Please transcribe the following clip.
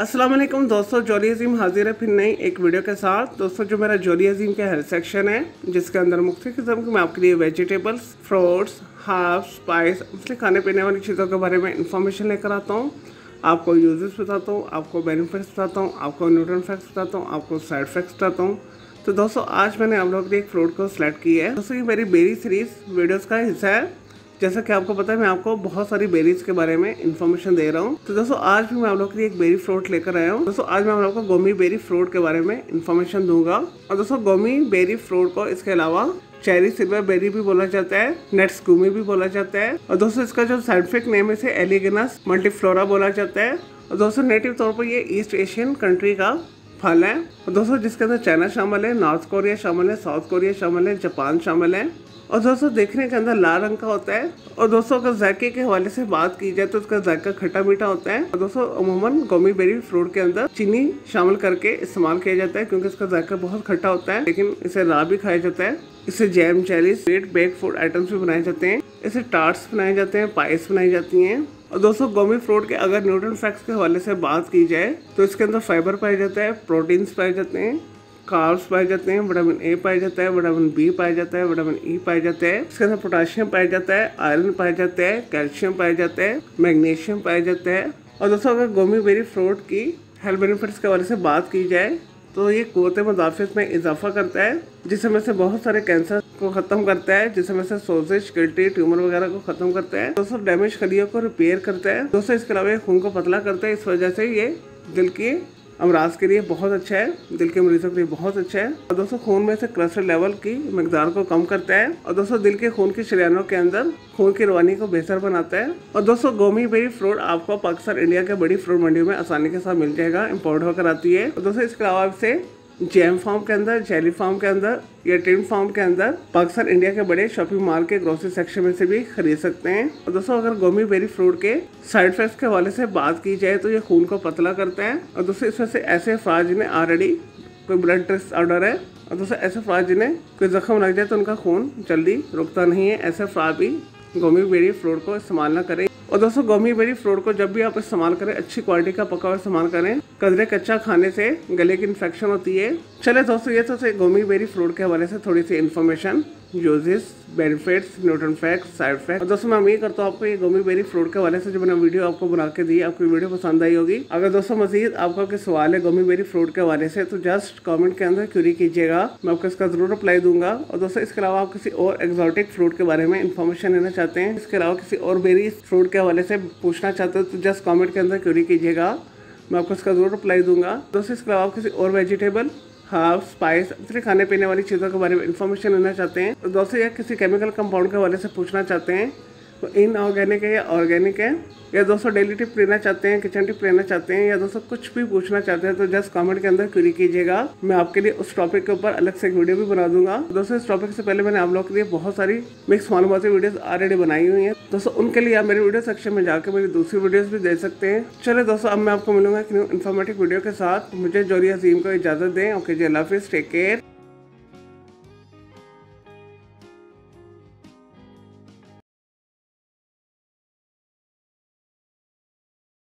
अस्सलाम वालेकुम दोस्तों, जॉली अजीम हाजिर है फिर नई एक वीडियो के साथ। दोस्तों जो मेरा जॉली अजीम का हेल्थ सेक्शन है जिसके अंदर मुख्तलिफ किस्म के मैं आपके लिए वेजिटेबल्स, फ्रूट्स, हर्ब्स, स्पाइस, मुख्तलिफ खाने पीने वाली चीज़ों के बारे में इंफॉर्मेशन लेकर आता हूँ। आपको यूजेस बताता हूँ, आपको बेनिफिट्स बताता हूँ, आपको न्यूट्रिएंट फैक्ट्स बताता हूँ, आपको साइड इफेक्ट्स बताता हूँ। तो दोस्तों आज मैंने आप लोगों के लिए एक फ्रूट को सिलेक्ट किया है। दोस्तों ये मेरी बेरी सीरीज़ वीडियोज़ का हिस्सा है। जैसा कि आपको पता है मैं आपको बहुत सारी बेरीज के बारे में इन्फॉर्मेशन दे रहा हूँ। तो दोस्तों आज भी मैं आप लोगों के लिए एक बेरी फ्रूट लेकर आया हूँ। दोस्तों आज मैं आप लोगों को गोमी बेरी फ्रूट के बारे में इन्फॉर्मेशन दूंगा। और दोस्तों गोमी बेरी फ्रूट को इसके अलावा चेरी सिल्वर बेरी भी बोला जाता है, नट्स गुमी भी बोला जाता है। और दोस्तों इसका जो साइंटिफिक नेम है इसे एलिगेनस मल्टीफ्लोरा बोला जाता है। और दोस्तों नेटिव तौर पर ये ईस्ट एशियन कंट्री का फल है। और दोस्तों जिसके अंदर चाइना शामिल है, नॉर्थ कोरिया शामिल है, साउथ कोरिया शामिल है, जापान शामिल है। और दोस्तों देखने के अंदर लाल रंग का होता है। और दोस्तों अगर जायके के हवाले से बात की जाए तो उसका जायका खट्टा मीठा होता है। और दोस्तों अमूमन गोमी बेरी फ्रूट के अंदर चीनी शामिल करके इस्तेमाल किया जाता है क्योंकि इसका जायका बहुत खट्टा होता है, लेकिन इसे रा भी खाया जाता है। इससे jam, jelly, sweet bake food items भी बनाए जाते हैं। इसे टार्ट्स बनाए जाते हैं, पाइस बनाई जाती हैं। और दोस्तों गोमी फ्रूट के अगर न्यूट्रिएंट फैक्ट्स के हवाले से बात की जाए तो इसके अंदर फाइबर पाया जाता है, प्रोटीन्स पाए जाते हैं, कार्ब्स पाए जाते हैं, विटामिन ए पाया जाता है, विटामिन बी पाया जाता है, विटामिन ई पाया जाता है। इसके अंदर पोटेशियम पाया जाता है, आयरन पाया जाता है, कैल्शियम पाया जाता है, मैग्नीशियम पाया जाता है। और दोस्तों अगर गोमी बेरी फ्रूट की हेल्थ बेनिफिट्स के हवाले से बात की जाए तो ये क़ुव्वत मुदाफ़ियत में इजाफा करता है, जिसमें से बहुत सारे कैंसर को ख़त्म करता है, जिसमें से सोजिश, गिल्टी, ट्यूमर वगैरह को ख़त्म करता है। दोस्तों डैमेज खलियों को रिपेयर करता है। दोस्तों इसके अलावा ये खून को पतला करता है, इस वजह से ये दिल की अमराज के लिए बहुत अच्छा है, दिल के मरीजों के लिए बहुत अच्छा है। और दोस्तों खून में से कोलेस्ट्रॉल लेवल की मकदार को कम करता है। और दोस्तों दिल के खून की शरीयानों के अंदर खून की रवानी को बेहतर बनाता है। और दोस्तों गोमी बेरी फ्रूट आपको पाकिस्तान, इंडिया के बड़ी फ्रूट मंडियों में आसानी के साथ मिल जाएगा, इम्पोर्ट होकर आती है। और दोस्तों इसके अलावा आपसे जैम फार्म के अंदर, जेली फार्म के अंदर या टिन फार्म के अंदर पाकिस्तान, इंडिया के बड़े शॉपिंग मॉल के ग्रोसरी सेक्शन में से भी खरीद सकते हैं। और दोस्तों अगर गोमी बेरी फ्रूट के साइड इफेक्ट्स के हवाले से बात की जाए तो ये खून को पतला करता है। और दोस्तों इसमें से ऐसे अफराद जिन्हें ऑलरेडी कोई ब्लड टेस्ट ऑर्डर है, और दोस्तों ऐसे अफराद जिन्हें कोई जख्म लग जाए तो उनका खून जल्दी रुकता नहीं है, ऐसे अफराद भी गोमी बेरी फ्रूट को इस्तेमाल ना करें। और दोस्तों गोमी बेरी फ्रूट को जब भी आप इस्तेमाल करें अच्छी क्वालिटी का पका हुआ इस्तेमाल करें। कदरे कच्चा खाने से गले की इन्फेक्शन होती है। चले दोस्तों ये तो गोमी बेरी फ्रूट के हवाले से थोड़ी सी information, uses, benefits, nutrient facts, side effect. और दोस्तों मैं उम्मीद करता हूँ आपको ये गोमी बेरी फ्रूट के हवाले से जो मैंने वीडियो आपको बना के दी आपको वीडियो पसंद आई होगी। अगर दोस्तों मजीद आपका कोई सवाल है गोमी बेरी फ्रूट के हवाले से तो जस्ट कमेंट के अंदर क्वेरी कीजिएगा, मैं आपको इसका जरूर रिप्लाई दूंगा। और दोस्तों इसके अलावा आप किसी और एक्सोटिक फ्रूट के बारे में इन्फॉर्मेशन लेना चाहते हैं, इसके अलावा किसी और बेरी फ्रूट के हवाले से पूछना चाहते हो तो जस्ट कमेंट के अंदर क्वेरी कीजिएगा, मैं आपको इसका जरूर रिप्लाई दूंगा। दोस्तों इसके अलावा आप किसी और वेजिटेबल, हर्ब, स्पाइस, दूसरे खाने पीने वाली चीज़ों के बारे में इन्फॉर्मेशन लेना चाहते हैं तो दोस्तों या किसी केमिकल कंपाउंड के हवाले से पूछना चाहते हैं तो इनऑर्गेनिक है या ऑर्गेनिक है, या दोस्तों डेली टिप लेना चाहते हैं, किचन टिप लेना चाहते हैं, या दोस्तों कुछ भी पूछना चाहते हैं तो जस्ट कमेंट के अंदर क्वेरी कीजिएगा, मैं आपके लिए उस टॉपिक के ऊपर अलग से एक वीडियो भी बना दूंगा। दोस्तों इस टॉपिक से पहले मैंने आप लोगों के लिए बहुत सारी मिक्स मालूमाती वीडियोस ऑलरेडी बनाई हुई हैं, दोस्तों उनके लिए आप मेरे वीडियो सेक्शन में जाकर मेरी दूसरी वीडियोस भी देख सकते हैं। चलिए दोस्तों अब मैं आपको मिलूंगा एक न्यू इन्फॉर्मेटिव वीडियो के साथ। मुझे जॉली अजीम को इजाज़त दें। ओके जी, अल्लाह हाफिज़, टेक केयर।